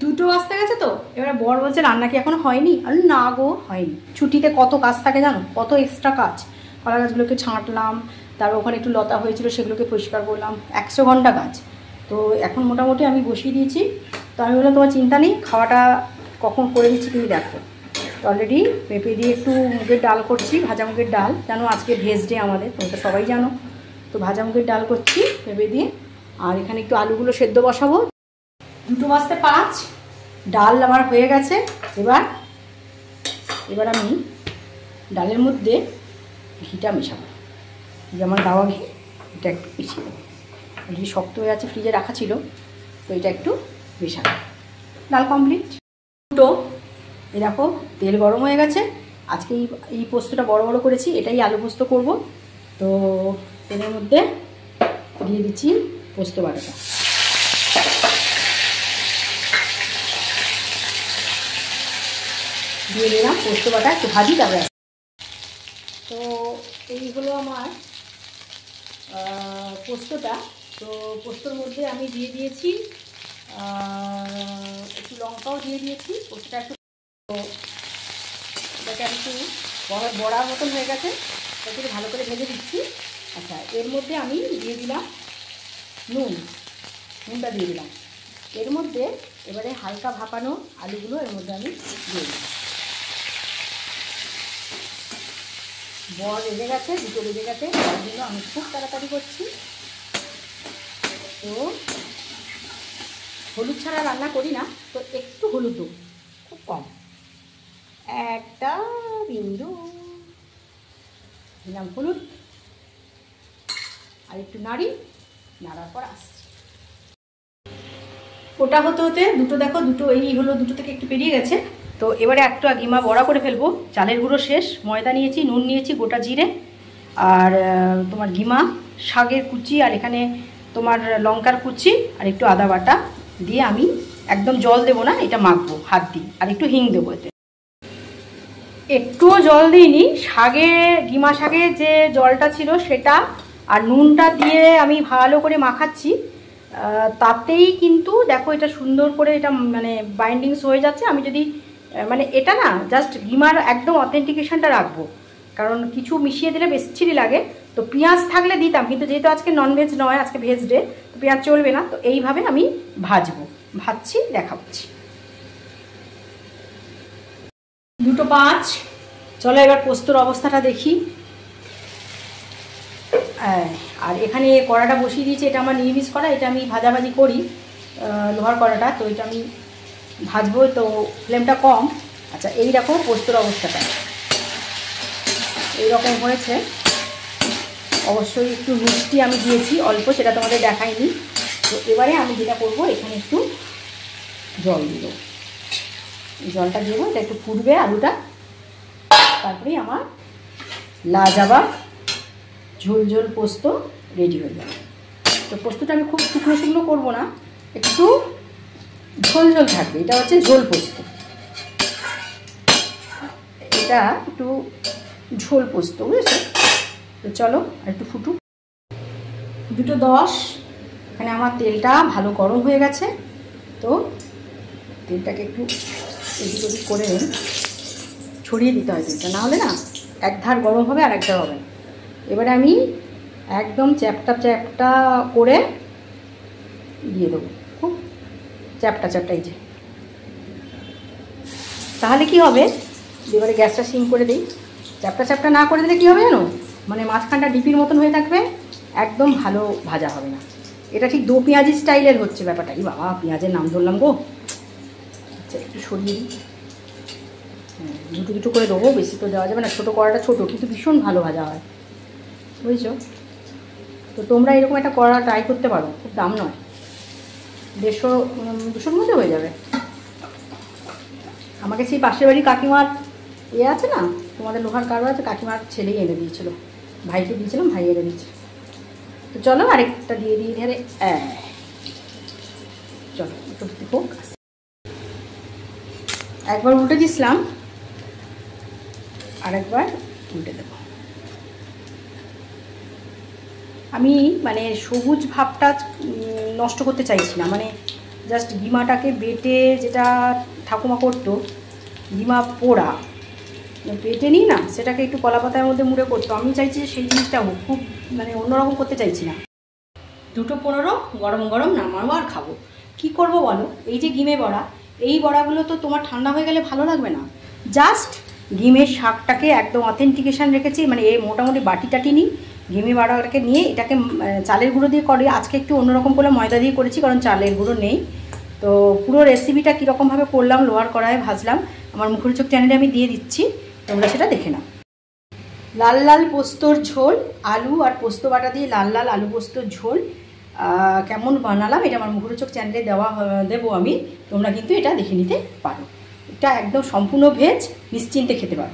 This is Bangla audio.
দুটো বাজতে গেছে তো, এবারে বর বলছে রান্না কি এখনো হয়নি? আর না গো, হয়নি। ছুটিতে কত কাজ থাকে জানো, কত এক্সট্রা কাজ। কলা গাছগুলোকে ছাঁটলাম, তারপর ওখানে একটু লতা হয়েছিল সেগুলোকে পরিষ্কার করলাম, 100 ঘন্টা কাজ। তো এখন মোটামুটি আমি বসিয়ে দিয়েছি। তো আমি বললাম তোমার চিন্তা নেই, খাওয়াটা কখন করে দিচ্ছি তুমি দেখো। তো অলরেডি পেঁপে দিয়ে একটু মুগের ডাল করছি, ভাজা মুগের ডাল। জানো আজকে ভেজ ডে আমাদের, তুমি তো সবাই জানো। তো ভাজা মুগের ডাল করছি পেঁপে দিয়ে, আর এখানে একটু আলুগুলো সেদ্ধ বসাবো। 2:05, ডাল আমার হয়ে গেছে। এবার আমি ডালের মধ্যে ঘিটা মেশাবো, যেমন গাওয়া ঘি, এটা একটু মিশিয়ে দেবো। অলরেডি শক্ত হয়ে আছে, ফ্রিজে রাখা ছিল, তো এটা একটু মেশাবো। ডাল কমপ্লিট। এই দেখো তেল গরম হয়ে গেছে। আজকে এই পোস্তটা বড় বড় করেছি, এটাই আলু পোস্ত করব। তো তেলের মধ্যে দিয়ে দিচ্ছি পোস্ত বাটাটা। দিয়ে দিলাম পোস্ত বাটা, একটু ভাজি তারপরে। তো এই হলো আমার পোস্তটা। তো পোস্তর মধ্যে আমি দিয়ে দিয়েছি একটু লঙ্কাও দিয়ে দিয়েছি। পোস্তটা একটু, এটাকে আমি একটু বড়ার মতন হয়ে গেছে, এটাকে একটু ভালো করে ভেজে দিচ্ছি। আচ্ছা, এর মধ্যে আমি দিয়ে দিলাম নুনটা দিয়ে দিলাম এর মধ্যে। এবারে হালকা ভাপানো আলুগুলো এর মধ্যে আমি দিয়ে দিলাম। বড় বেজে গেছে, দুটো বেজে গেছে, তার জন্য আমি খুব তাড়াতাড়ি করছি। তো হলুদ ছাড়া রান্না করি না, তো একটু হলুদ দেবো, খুব কম, একটা বিন্দু দিলাম হলুদ। আর একটু নাড়ার পর আসছি। ওটা হতে হতে দুটো দেখো, দুটো এই হলো, দুটো থেকে একটু পেরিয়ে গেছে। তো এবারে একটু গিমা বড়া করে ফেলবো। চালের গুঁড়ো শেষ, ময়দা নিয়েছি, নুন নিয়েছি, গোটা জিরে, আর তোমার গিমা, শাকের কুচি, আর এখানে তোমার লঙ্কার কুচি, আর একটু আদা বাটা দিয়ে আমি একদম জল দেবো না, এটা মাখবো হাত দিয়ে, আর একটু হিং দেবো এতে। একটুও জল দিইনি, গিমা শাকে যে জলটা ছিল সেটা আর নুনটা দিয়ে আমি ভালো করে মাখাচ্ছি। তাতেই কিন্তু দেখো এটা সুন্দর করে এটা মানে বাইন্ডিংস হয়ে যাচ্ছে। আমি যদি মানে এটা না জাস্ট গিমার একদম অথেন্টিকেশনটা রাখবো, কারণ কিছু মিশিয়ে দিলে বেশি লাগে। তো পেঁয়াজ থাকলে দিতাম, কিন্তু যেহেতু আজকে ননভেজ নয়, আজকে ভেজ ডে, তো পেঁয়াজ চলবে না। তো এইভাবে আমি ভাজছি, দেখাচ্ছি। 2:05, চলো এবার পোস্তর অবস্থাটা দেখি। আর এখানে কড়াটা বসিয়ে দিয়েছি, এটা আমার নিরামিষ কড়া, এটা আমি ভাজাভাজি করি, লোহার কড়াটা। তো এটা আমি ভাজবো, তো ফ্লেমটা কম। আচ্ছা, এই রকম পোস্তর অবস্থাটা এইরকম হয়েছে। অবশ্যই একটু মিষ্টি আমি দিয়েছি অল্প, সেটা তোমাদের দেখাইনি। তো এবারে আমি যেটা করবো, এখানে একটু জল দিব, জলটা দেবো, এটা একটু ফুটবে আলুটা, তারপরেই আমার লাজবাব ঝোল ঝোল পোস্ত রেডি হয়ে যাবে। তো পোস্তটা আমি খুব শুকনো শুকনো করবো না, একটু ঝোল ঝোল থাকবে। এটা হচ্ছে ঝোল পোস্ত, এটা একটু ঝোল পোস্ত, বুঝেছো? তো চলো আর একটু ফুটুক। 2:10, এখানে আমার তেলটা ভালো গরম হয়ে গেছে। তো তেলটাকে একটু এদিক ওদিক করে ছড়িয়ে দিতে হয় তেলটা, না হলে না এক ধার গরম হবে আর এক ধার হবে না। এবারে আমি একদম চ্যাপটা করে দিয়ে দেবো, খুব চ্যাপটা এই যে। তাহলে কি হবে, এবারে গ্যাসটা সিম করে দিই। চ্যাপটা না করে দিলে কী হবে জানো, মানে মাঝখানটা ডিপির মতন হয়ে থাকবে, একদম ভালো ভাজা হবে না। এটা ঠিক দো পেঁয়াজি স্টাইলের হচ্ছে ব্যাপারটা। এই বাবা, পেঁয়াজের নাম ধরলাম গো। আচ্ছা, একটু সরিয়ে দিই। দুটো করে দেবো, বেশি তো দেওয়া যাবে না, ছোটো কড়াটা ছোটো, কিন্তু ভীষণ ভালো ভাজা হয়, বুঝেছো? তো তোমরা এরকম একটা কড়া ট্রাই করতে পারো, খুব দাম নয়, 150-200-র মধ্যে হয়ে যাবে। আমাকে সেই পাশের বাড়ি কাকিমার আছে না, তোমাদের লোহার কারবার আছে, কাকিমার ছেলেই এনে দিয়েছিল, ভাইকে দিয়েছিলাম, ভাই এনে দিয়েছে। তো চলো আরেকটা দিয়ে ধরে, চলো একটু হোক। একবার উল্টে দিয়েছিলাম, আরেকবার উল্টে দেবো। আমি মানে সবুজ ভাবটা নষ্ট করতে চাইছি না, মানে জাস্ট গিমাটাকে বেটে, যেটা ঠাকুমা করতো গিমা পোড়া বেটে নিই না, সেটাকে একটু কলা পাতার মধ্যে মুড়ে করতো। আমি চাইছি সেই জিনিসটা হোক, খুব মানে অন্যরকম করতে চাইছি না। 2:15 গরম গরম নামাবো আর খাবো। কি করব বলো, এই যে গিমে বড়া, এই বড়াগুলো তো তোমার ঠান্ডা হয়ে গেলে ভালো লাগবে না। জাস্ট গিমের শাকটাকে একদম অথেন্টিকেশান রেখেছি, মানে এই মোটামুটি বাটি টাটি নিই, গিমে বড়াটাকে নিয়ে এটাকে চালের গুঁড়ো দিয়ে করি। আজকে একটু অন্যরকম করে ময়দা দিয়ে করেছি, কারণ চালের গুঁড়ো নেই। তো পুরো রেসিপিটা কীরকমভাবে করলাম, লোহার কড়াইয়ে ভাজলাম, আমার মুখরোচক চ্যানেলে আমি দিয়ে দিচ্ছি, তোমরা সেটা দেখে নাও। লাল লাল পোস্তর ঝোল, আলু আর পোস্ত বাটা দিয়ে লাল লাল আলু পোস্তর ঝোল কেমন বানালাম এটা আমার মুখরোচক চ্যানেলে দেবো আমি, তোমরা কিন্তু এটা দেখে নিতে পারো। এটা একদম সম্পূর্ণ ভেজ, নিশ্চিন্তে খেতে পারো।